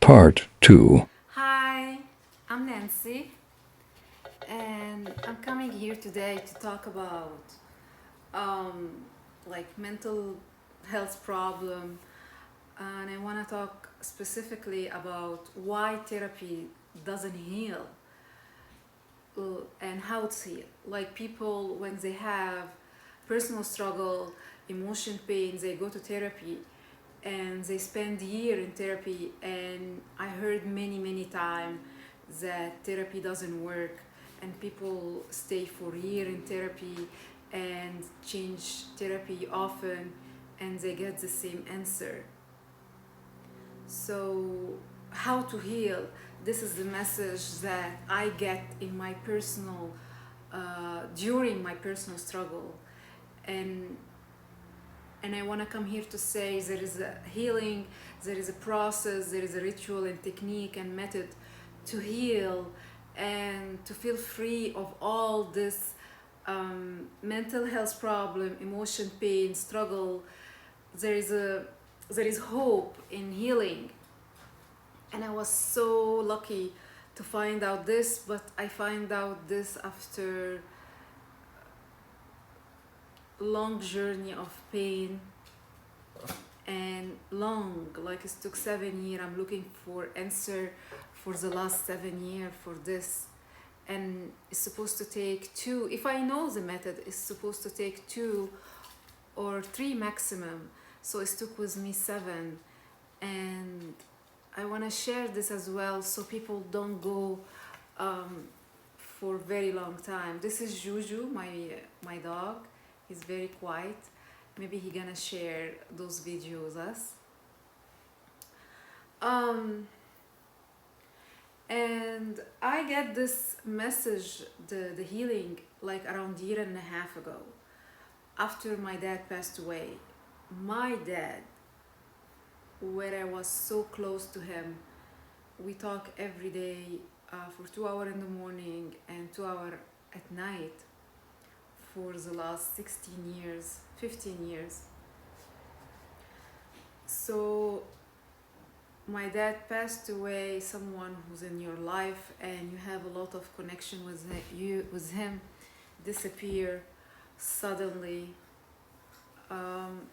Part 2. Hi, I'm Nancy, and I'm coming here today to talk about um, mental health problem, and I want to talk specifically about why therapy doesn't heal and how it's healed. Like people, when they have personal struggle, emotion pain, they go to therapy and they spend year in therapy, and I heard many times that therapy doesn't work, and people stay for year in therapy and change therapy often, and they get the same answer. So how to heal, this is the message that I get in my personal during my personal struggle. And and I want to come here to say there is a healing, there is a process, there is a ritual and technique and method to heal and to feel free of all this mental health problem, emotion, pain, struggle. There is a there is hope in healing, and I was so lucky to find out this. But I find out this after long journey of pain and long, like it took 7 years. I'm looking for answer for the last 7 years for this, and it's supposed to take two. If I know the method, it's supposed to take 2 or 3 maximum. So it took with me 7, and I want to share this as well so people don't go for very long time. This is Juju, my dog. He's very quiet. Maybe he gonna share those videos with us. Um, and I get this message, the healing, like around a year and a half ago, after my dad passed away. My dad, where I was so close to him, we talk every day for 2 hours in the morning and 2 hours at night for the last 16 years, 15 years. So my dad passed away, someone who's in your life and you have a lot of connection with him disappear suddenly.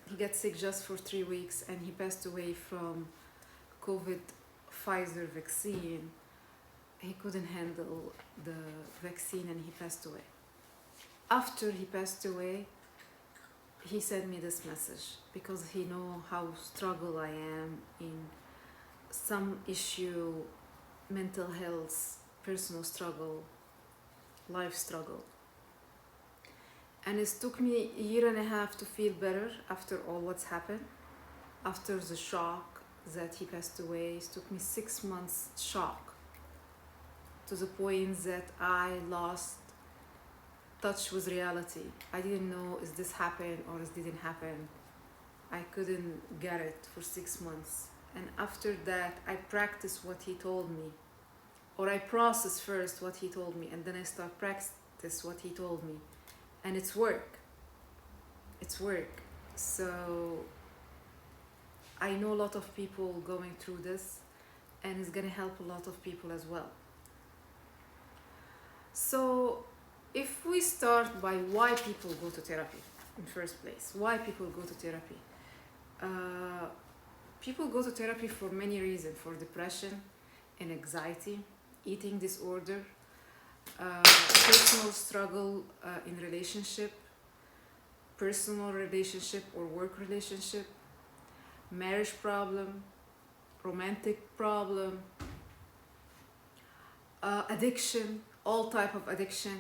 He got sick just for 3 weeks and he passed away from COVID Pfizer vaccine. He couldn't handle the vaccine and he passed away. After he passed away, he sent me this message because he know how struggle I am in some issue, mental health, personal struggle, life struggle. And it took me a year and a half to feel better after all what's happened. After the shock that he passed away, it took me 6 months shock, to the point that I lost touch with reality. I didn't know is this happened or is didn't happen. I couldn't get it for 6 months. And after that, I practiced what he told me, or I processed first what he told me, and then I start practice what he told me, and it's work. It's work. So I know a lot of people going through this, and it's gonna help a lot of people as well. So if we start by why people go to therapy in first place, why people go to therapy? People go to therapy for many reasons: for depression and anxiety, eating disorder, personal struggle in relationship, personal relationship or work relationship, marriage problem, romantic problem, addiction, all type of addiction.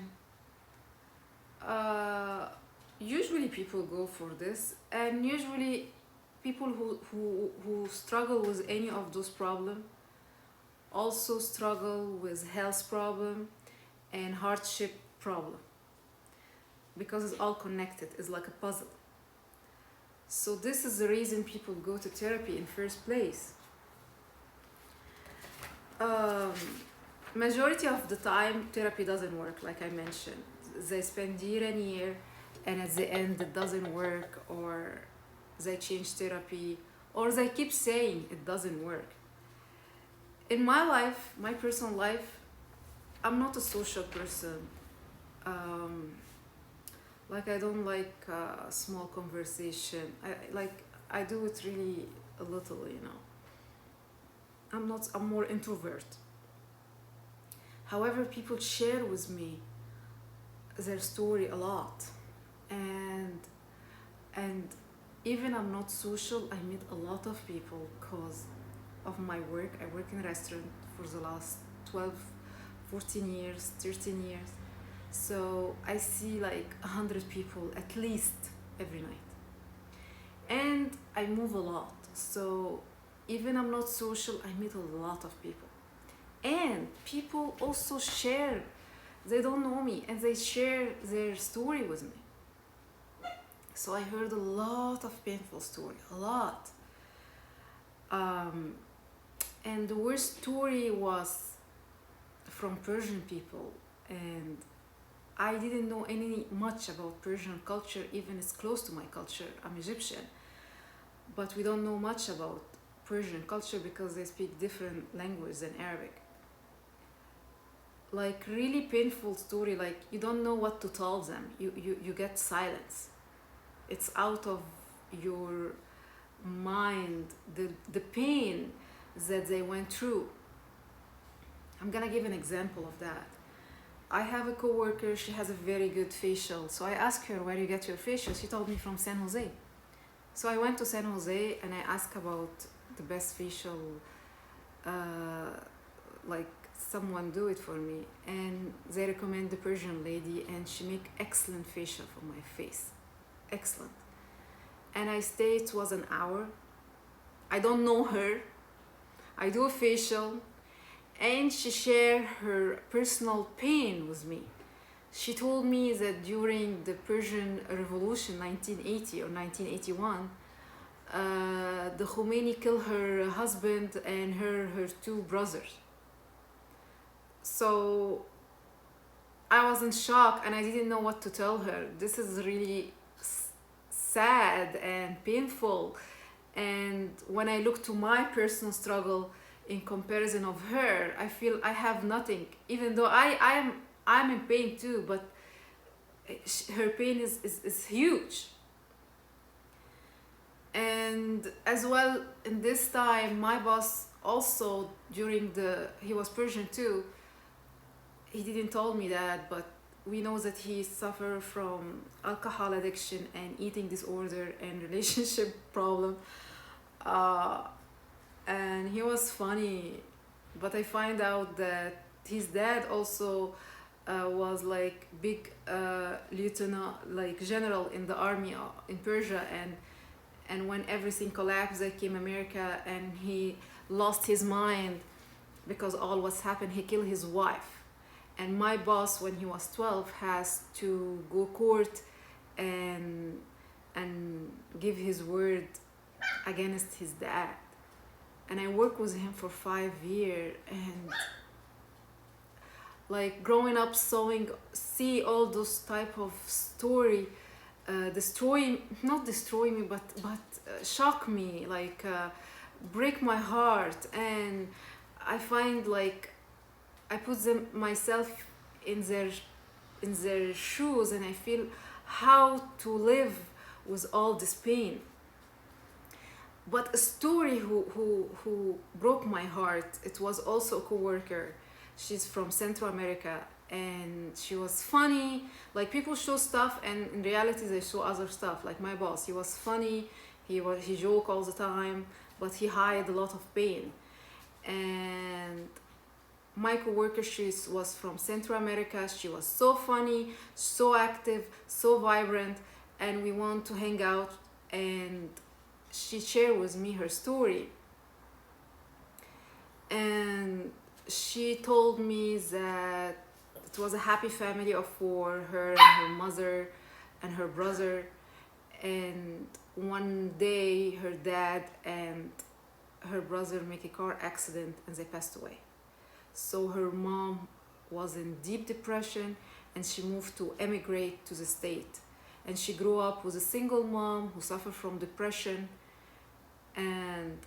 Usually people go for this, and usually people who struggle with any of those problems also struggle with health problem and hardship problem, because it's all connected. It's like a puzzle. So this is the reason people go to therapy in first place. um, Majority of the time therapy doesn't work, like I mentioned. They spend year and year, and at the end it doesn't work, or they change therapy, or they keep saying it doesn't work. in my life, my personal life, I'm not a social person. um, like I don't like small conversation. I do it really a little, you know. I'm more introvert. However, people share with me their story a lot, and and even I'm not social, I meet a lot of people because of my work. I work in a restaurant for the last 12, 14 years, 13 years. So I see like 100 people at least every night. And I move a lot. So even I'm not social, I meet a lot of people. And people also share, they don't know me, and they share their story with me. So I heard a lot of painful story, a lot. Um, and the worst story was from Persian people, and I didn't know any much about Persian culture, even it's close to my culture. I'm Egyptian, but we don't know much about Persian culture because they speak different language than Arabic. Like really painful story, like you don't know what to tell them. You get silence. It's out of your mind, the pain that they went through. I'm gonna give an example of that. I have a coworker, she has a very good facial. So I asked her, where you get your facial? She told me from San Jose. So I went to San Jose and I asked about the best facial, like someone do it for me. And they recommend the Persian lady, and she make excellent facial for my face. Excellent. And I stayed, it was an hour. I don't know her. I do a facial, and she shared her personal pain with me. She told me that during the Persian Revolution 1980 or 1981, the Khomeini killed her husband and her two brothers. So I was in shock and I didn't know what to tell her. This is really sad and painful. And when I look to my personal struggle in comparison of her, I feel I have nothing. Even though I'm in pain too, but her pain is huge. And as well, in this time, my boss also he was Persian too. He didn't tell me that, but we know that he suffered from alcohol addiction and eating disorder and relationship problem. Uh, and he was funny, but I find out that his dad also was like big lieutenant, like general in the army in Persia, and when everything collapsed, they came America, and he lost his mind because all what's happened. He killed his wife, and my boss, when he was 12, has to go court and give his word against his dad. And I worked with him for 5 years, and like growing up, see all those type of story, not destroy me, but shock me, like break my heart. And I find like I put them myself in their shoes, and I feel how to live with all this pain. But a story who broke my heart, it was also a coworker. She's from Central America, and she was funny. Like people show stuff, and in reality they show other stuff. Like my boss, he was funny, he joke all the time, but he hid a lot of pain. And my coworker, was from Central America. She was so funny, so active, so vibrant, and we want to hang out. And she shared with me her story, and she told me that it was a happy family of four, her and her mother and her brother. And one day her dad and her brother make a car accident and they passed away. So her mom was in deep depression, and she moved to emigrate to the state. And she grew up with a single mom who suffered from depression, and